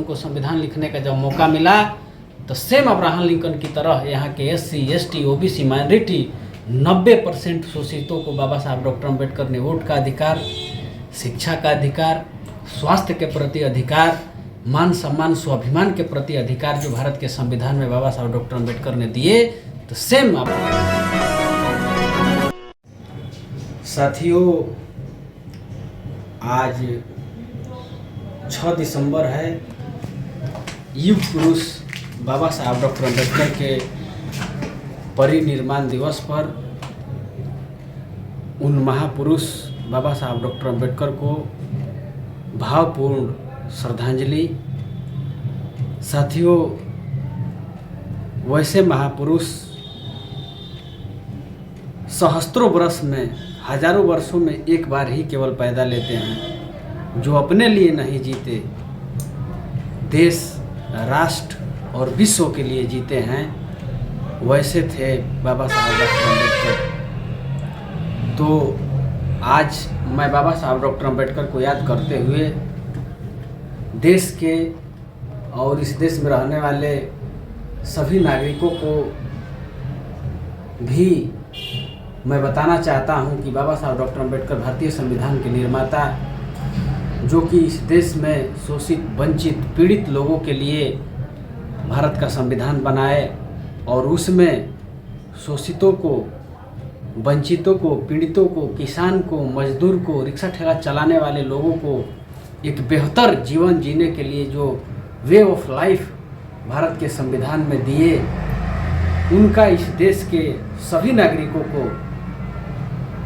उनको संविधान लिखने का जब मौका मिला तो सेम अब्राहम लिंकन की तरह यहाँ के SC ST OBC माइनॉरिटी 90% शोषितों को बाबा साहब डॉक्टर अम्बेडकर ने वोट का अधिकार, शिक्षा का अधिकार, स्वास्थ्य के प्रति अधिकार, मान सम्मान स्वाभिमान के प्रति अधिकार जो भारत के संविधान में बाबा साहब डॉक्टर अम्बेडकर ने दिए, तो सेम साथियों आज 6 दिसंबर है। युग पुरुष बाबा साहब डॉक्टर अम्बेडकर के परिनिर्वाण दिवस पर उन महापुरुष बाबा साहब डॉक्टर अम्बेडकर को भावपूर्ण श्रद्धांजलि। साथियों वैसे महापुरुष सहस्त्रों वर्ष में, हजारों वर्षों में एक बार ही केवल पैदा लेते हैं, जो अपने लिए नहीं जीते, देश, राष्ट्र और विश्व के लिए जीते हैं। वैसे थे बाबा साहब डॉक्टर अम्बेडकर। तो आज मैं बाबा साहब डॉक्टर अम्बेडकर को याद करते हुए देश के और इस देश में रहने वाले सभी नागरिकों को भी मैं बताना चाहता हूं कि बाबा साहब डॉक्टर अम्बेडकर भारतीय संविधान के निर्माता, जो कि इस देश में शोषित, वंचित, पीड़ित लोगों के लिए भारत का संविधान बनाए और उसमें शोषितों को, वंचितों को, पीड़ितों को, किसान को, मजदूर को, रिक्शा ठेला चलाने वाले लोगों को एक बेहतर जीवन जीने के लिए जो वे ऑफ लाइफ भारत के संविधान में दिए, उनका इस देश के सभी नागरिकों को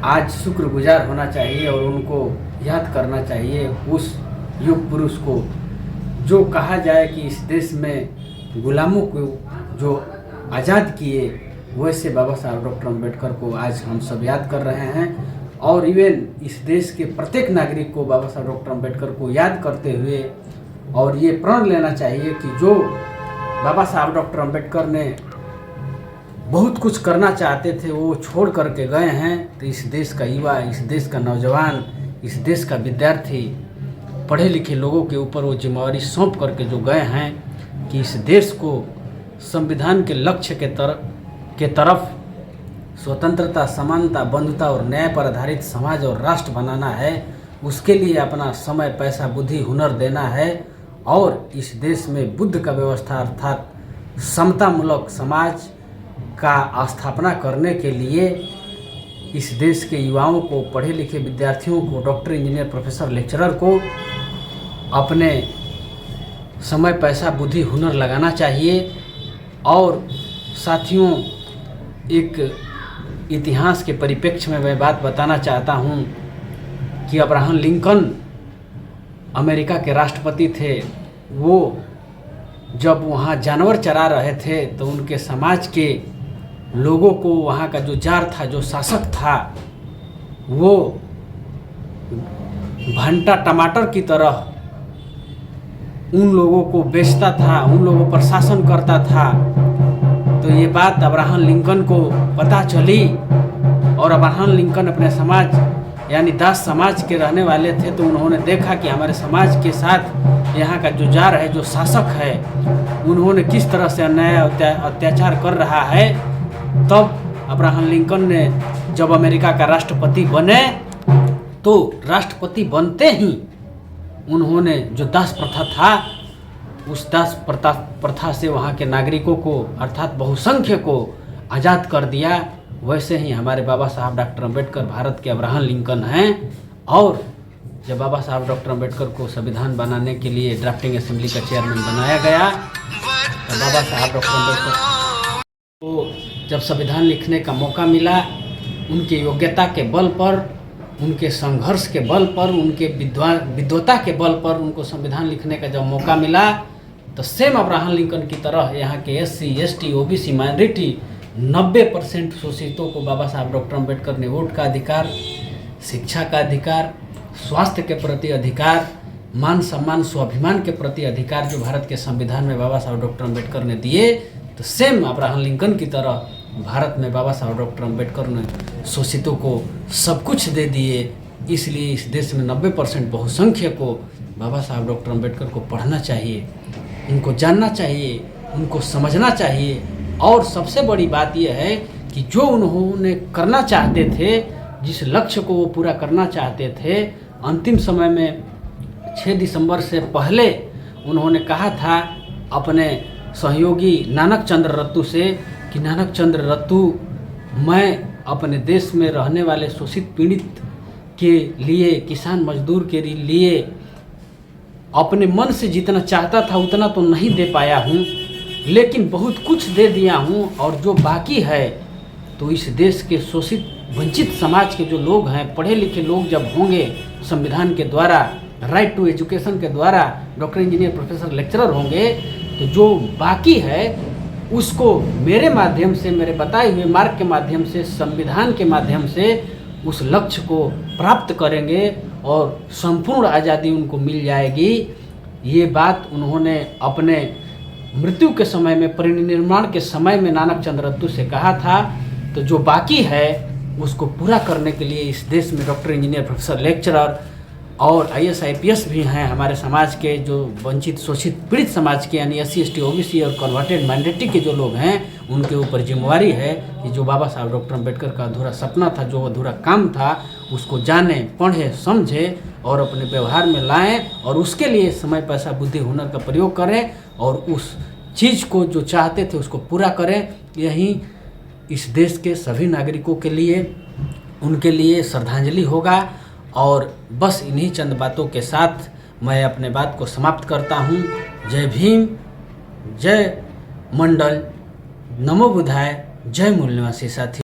आज शुक्रगुजार होना चाहिए और उनको याद करना चाहिए। उस युग पुरुष को जो कहा जाए कि इस देश में गुलामों को जो आज़ाद किए, वैसे बाबा साहब डॉक्टर अम्बेडकर को आज हम सब याद कर रहे हैं। और इवन इस देश के प्रत्येक नागरिक को बाबा साहब डॉक्टर अम्बेडकर को याद करते हुए और ये प्रण लेना चाहिए कि जो बाबा साहब डॉक्टर अम्बेडकर ने बहुत कुछ करना चाहते थे वो छोड़ करके गए हैं, तो इस देश का युवा, इस देश का नौजवान, इस देश का विद्यार्थी, पढ़े लिखे लोगों के ऊपर वो जिम्मेवारी सौंप करके जो गए हैं कि इस देश को संविधान के लक्ष्य के तरफ स्वतंत्रता, समानता, बंधुता और न्याय पर आधारित समाज और राष्ट्र बनाना है। उसके लिए अपना समय, पैसा, बुद्धि, हुनर देना है और इस देश में बुद्ध का व्यवस्था अर्थात समतामूलक समाज का स्थापना करने के लिए इस देश के युवाओं को, पढ़े लिखे विद्यार्थियों को, डॉक्टर, इंजीनियर, प्रोफेसर, लेक्चरर को अपने समय, पैसा, बुद्धि, हुनर लगाना चाहिए। और साथियों एक इतिहास के परिप्रेक्ष्य में मैं बात बताना चाहता हूँ कि अब्राहम लिंकन अमेरिका के राष्ट्रपति थे। वो जब वहाँ जानवर चरा रहे थे तो उनके समाज के लोगों को, वहाँ का जो जार था, जो शासक था, वो भंटा टमाटर की तरह उन लोगों को बेचता था, उन लोगों पर शासन करता था। तो ये बात अब्राहम लिंकन को पता चली और अब्राहम लिंकन अपने समाज यानी दास समाज के रहने वाले थे, तो उन्होंने देखा कि हमारे समाज के साथ यहाँ का जो जार है, जो शासक है, उन्होंने किस तरह से अन्याय, अत्याचार कर रहा है। तब अब्राहम लिंकन ने जब अमेरिका का राष्ट्रपति बने तो राष्ट्रपति बनते ही उन्होंने जो दास प्रथा था, उस दास प्रथा से वहाँ के नागरिकों को अर्थात बहुसंख्य को आज़ाद कर दिया। वैसे ही हमारे बाबा साहब डॉक्टर अम्बेडकर भारत के अब्राहम लिंकन हैं। और जब बाबा साहब डॉक्टर अम्बेडकर को संविधान बनाने के लिए ड्राफ्टिंग असेंबली का चेयरमैन बनाया गया, तो बाबा साहब डॉक्टर अम्बेडकर को जब संविधान लिखने का मौका मिला, उनकी योग्यता के बल पर, उनके संघर्ष के बल पर, उनके विद्वता के बल पर उनको संविधान लिखने का जब मौका मिला, तो सेम अब्राहम लिंकन की तरह यहाँ के SC ST OBC माइनॉरिटी 90% शोषितों को बाबा साहब डॉक्टर अम्बेडकर ने वोट का अधिकार, शिक्षा का अधिकार, स्वास्थ्य के प्रति अधिकार, मान सम्मान स्वाभिमान के प्रति अधिकार जो भारत के संविधान में बाबा साहब डॉक्टर अम्बेडकर ने दिए, तो सेम अब्राहम लिंकन की तरह भारत में बाबा साहब डॉक्टर अम्बेडकर ने शोषितों को सब कुछ दे दिए। इसलिए इस देश में 90% बहुसंख्यक को बाबा साहब डॉक्टर अम्बेडकर को पढ़ना चाहिए, उनको जानना चाहिए, उनको समझना चाहिए। और सबसे बड़ी बात यह है कि जो उन्होंने करना चाहते थे, जिस लक्ष्य को वो पूरा करना चाहते थे, अंतिम समय में 6 दिसंबर से पहले उन्होंने कहा था अपने सहयोगी नानक चंद्र रत्तू से कि नानक चंद्र रत्तू, मैं अपने देश में रहने वाले शोषित पीड़ित के लिए, किसान मजदूर के लिए अपने मन से जितना चाहता था उतना तो नहीं दे पाया हूँ, लेकिन बहुत कुछ दे दिया हूँ। और जो बाकी है तो इस देश के शोषित वंचित समाज के जो लोग हैं, पढ़े लिखे लोग जब होंगे, संविधान के द्वारा, राइट टू एजुकेशन के द्वारा डॉक्टर, इंजीनियर, प्रोफेसर, लेक्चरर होंगे, तो जो बाकी है उसको मेरे माध्यम से, मेरे बताए हुए मार्ग के माध्यम से, संविधान के माध्यम से उस लक्ष्य को प्राप्त करेंगे और संपूर्ण आज़ादी उनको मिल जाएगी। ये बात उन्होंने अपने मृत्यु के समय में, परिनिर्माण के समय में नानक चंद्र रत्तू से कहा था। तो जो बाकी है उसको पूरा करने के लिए इस देश में डॉक्टर, इंजीनियर, प्रोफेसर, लेक्चरर और IAS IPS भी हैं हमारे समाज के, जो वंचित शोषित पीड़ित समाज के, यानी SC ST OBC और कन्वर्टेड माइनॉरिटी के जो लोग हैं, उनके ऊपर जिम्मेवारी है कि जो बाबा साहब डॉक्टर अम्बेडकर का अधूरा सपना था, जो अधूरा काम था, उसको जाने, पढ़े, समझे और अपने व्यवहार में लाएं और उसके लिए समय, पैसा, बुद्धि, हुनर का प्रयोग करें और उस चीज़ को जो चाहते थे उसको पूरा करें। यही इस देश के सभी नागरिकों के लिए, उनके लिए श्रद्धांजलि होगा। और बस इन्हीं चंद बातों के साथ मैं अपने बात को समाप्त करता हूँ। जय भीम, जय मंडल, नमो बुद्धाय, जय मूल निवासी साथी।